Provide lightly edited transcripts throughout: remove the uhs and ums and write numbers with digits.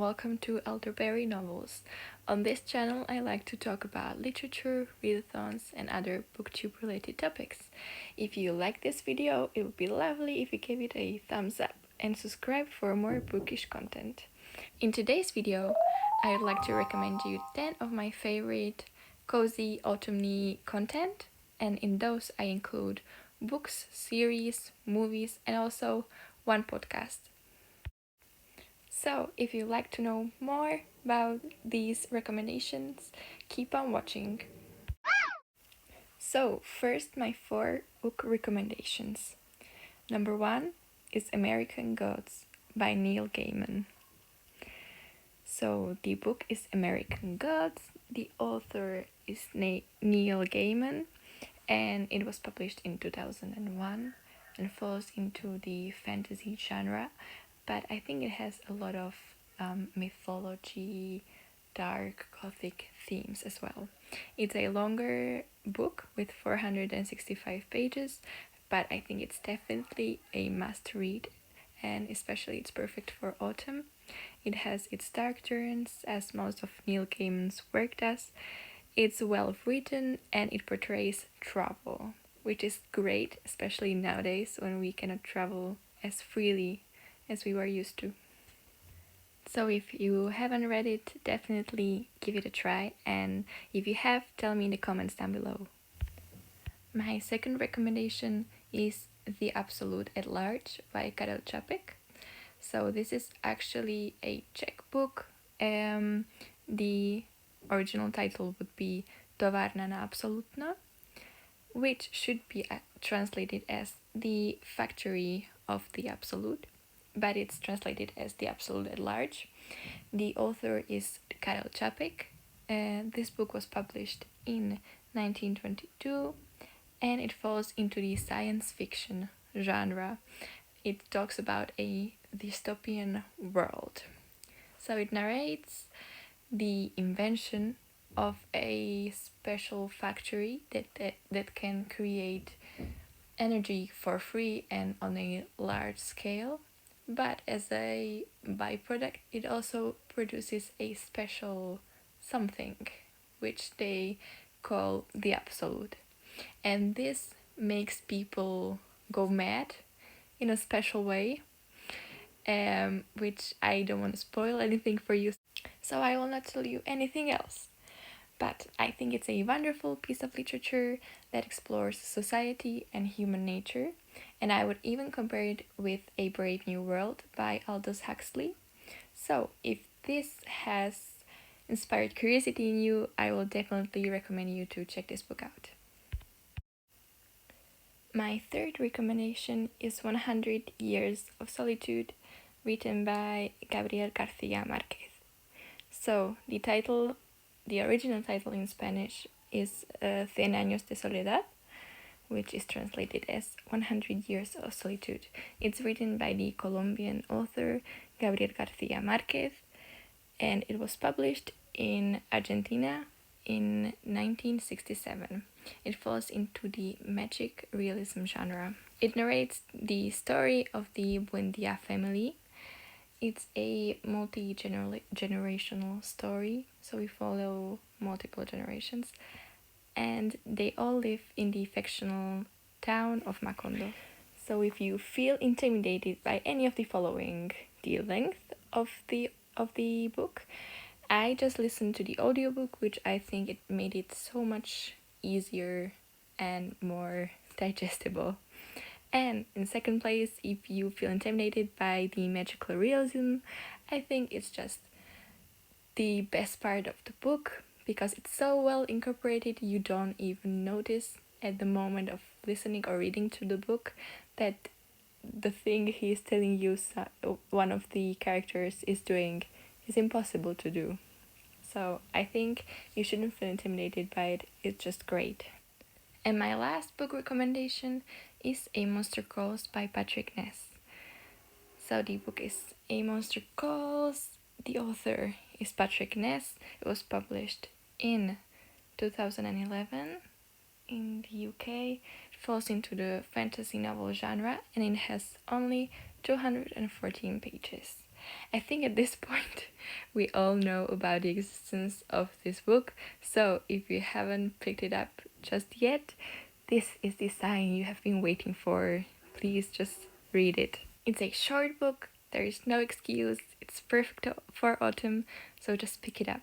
welcome to Elderberry Novels. On this channel, I like to talk about literature, readathons, and other booktube related topics. If you like this video, it would be lovely if you gave it a thumbs up and subscribe for more bookish content. In today's video, I would like to recommend you 10 of my favorite cozy autumny content, and in those I include books, series, movies, and also one podcast. So, if you'd like to know more about these recommendations, keep on watching. So, first, my 4 book recommendations. Number 1 is American Gods by Neil Gaiman. So, the book is American Gods. The author is Neil Gaiman, and it was published in 2001 and falls into the fantasy genre, but I think it has a lot of mythology, dark gothic themes as well. It's a longer book with 465 pages, but I think it's definitely a must read, and especially it's perfect for autumn. It has its dark turns, as most of Neil Gaiman's work does. It's well written and it portrays travel, which is great, especially nowadays when we cannot travel as freely as we were used to. So if you haven't read it, definitely give it a try, and if you have, tell me in the comments down below. My second recommendation is The Absolute at Large by Karel Čapek. So this is actually a Czech book. The original title would be Továrna na absolutno, which should be translated as The Factory of the Absolute, but it's translated as The Absolute at Large. The author is Karel Čapek. This book was published in 1922, and it falls into the science fiction genre. It talks about a dystopian world. So it narrates the invention of a special factory that can create energy for free and on a large scale, but as a byproduct it also produces a special something which they call the absolute, and this makes people go mad in a special way, which I don't want to spoil anything for you, so I will not tell you anything else. But I think it's a wonderful piece of literature that explores society and human nature, and I would even compare it with A Brave New World by Aldous Huxley. So if this has inspired curiosity in you, I will definitely recommend you to check this book out. My third recommendation is 100 Years of Solitude, written by Gabriel García Márquez. So the original title in Spanish is Cien Años de Soledad, which is translated as 100 Years of Solitude. It's written by the Colombian author Gabriel García Márquez, and it was published in Argentina in 1967. It falls into the magic realism genre. It narrates the story of the Buendia family. It's a multi-generational story, so we follow multiple generations, and they all live in the fictional town of Macondo. So if you feel intimidated by any of the following, the length of the book, I just listened to the audiobook, which I think it made it so much easier and more digestible. And in second place, if you feel intimidated by the magical realism, I think it's just the best part of the book because it's so well incorporated you don't even notice at the moment of listening or reading to the book that the thing he's telling you one of the characters is doing is impossible to do. So I think you shouldn't feel intimidated by it, it's just great. And my last book recommendation is A Monster Calls by Patrick Ness. So the book is A Monster Calls. The author is Patrick Ness. It was published in 2011 in the UK. It falls into the fantasy novel genre and it has only 214 pages. I think at this point we all know about the existence of this book, so if you haven't picked it up just yet, this is the sign you have been waiting for. Please just read it. It's a short book, there is no excuse, it's perfect for autumn, so just pick it up.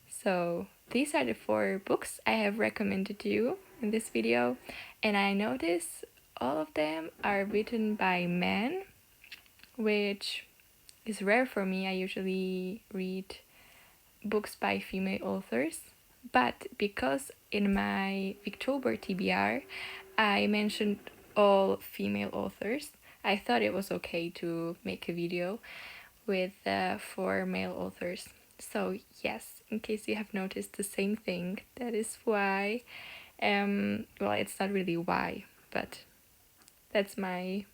So these are the 4 books I have recommended you in this video, and I notice all of them are written by men, which is rare for me. I usually read books by female authors, but because in my Victober TBR I mentioned all female authors, I thought it was okay to make a video with 4 male authors. So yes, in case you have noticed the same thing, that is why. Well, it's not really why, but that's my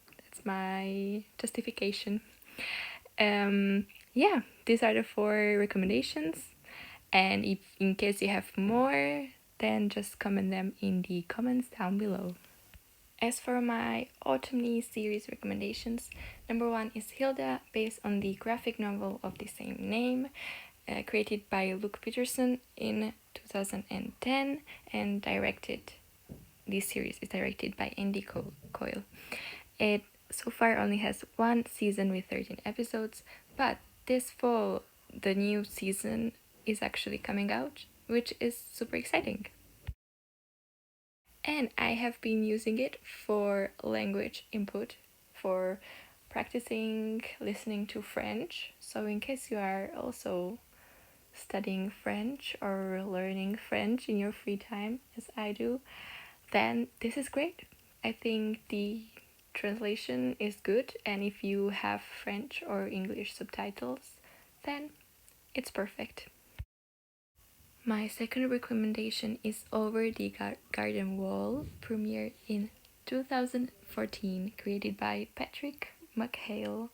justification. Yeah, these are the 4 recommendations, and if in case you have more, then just comment them in the comments down below. As for my autumny series recommendations, number 1 is Hilda, based on the graphic novel of the same name, created by Luke Peterson in 2010 and directed. This series is directed by Andy Coyle. It so far only has 1 season with 13 episodes, but this fall the new season is actually coming out, which is super exciting. And I have been using it for language input, for practicing listening to French. So in case you are also studying French or learning French in your free time, as I do, then this is great. I think the translation is good, and if you have French or English subtitles, then it's perfect. My second recommendation is Over the Garden Wall, premiered in 2014, created by Patrick McHale.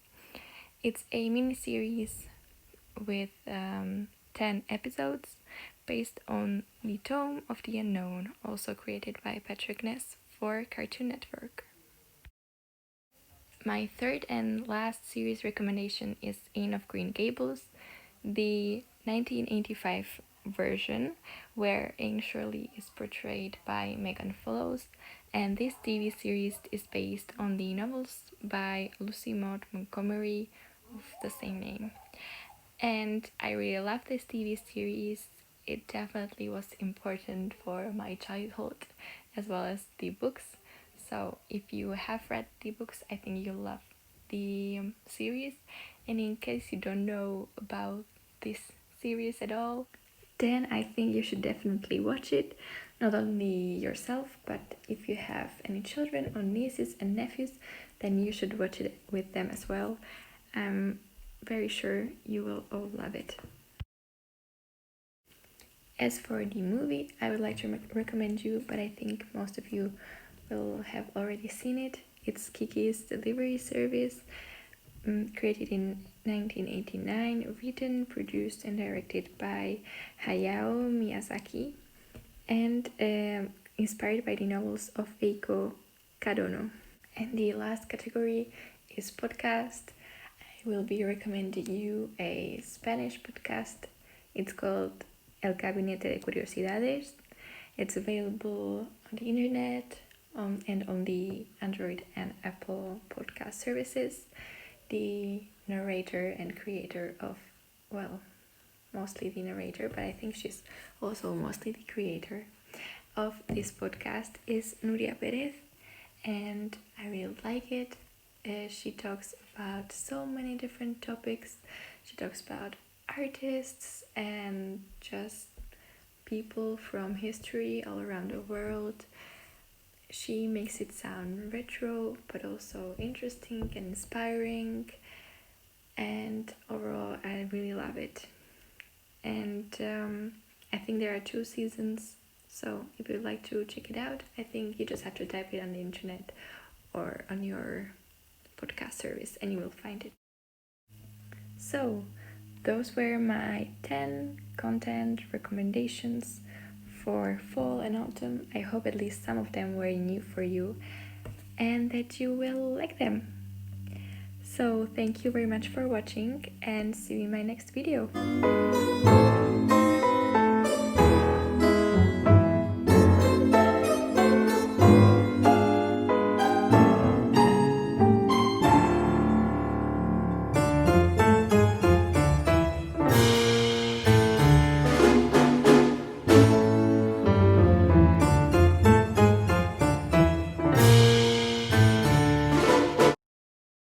It's a miniseries with 10 episodes based on The Tome of the Unknown, also created by Patrick Ness for Cartoon Network. My third and last series recommendation is Anne of Green Gables, the 1985 version, where Anne Shirley is portrayed by Megan Follows, and this TV series is based on the novels by Lucy Maud Montgomery of the same name. And I really love this TV series. It definitely was important for my childhood as well as the books. So if you have read the books, I think you'll love the series. And in case you don't know about this series at all, then I think you should definitely watch it. Not only yourself, but if you have any children or nieces and nephews, then you should watch it with them as well. I'm very sure you will all love it. As for the movie, I would like to recommend you, but I think most of you will have already seen it. It's Kiki's Delivery Service, created in 1989, written, produced and directed by Hayao Miyazaki, and inspired by the novels of Eiko Kadono. And the last category is podcast. I will be recommending you a Spanish podcast. It's called El Gabinete de Curiosidades. It's available on the internet and on the Android and Apple podcast services. The narrator and creator of, well, mostly the narrator, but I think she's also mostly the creator of this podcast is Nuria Perez, and I really like it. She talks about so many different topics. She talks about artists and just people from history all around the world. She makes it sound retro, but also interesting and inspiring. And overall, I really love it. And I think there are 2 seasons. So if you'd like to check it out, I think you just have to type it on the internet or on your podcast service and you will find it. So those were my 10 content recommendations for fall and autumn. I hope at least some of them were new for you and that you will like them. So thank you very much for watching and see you in my next video.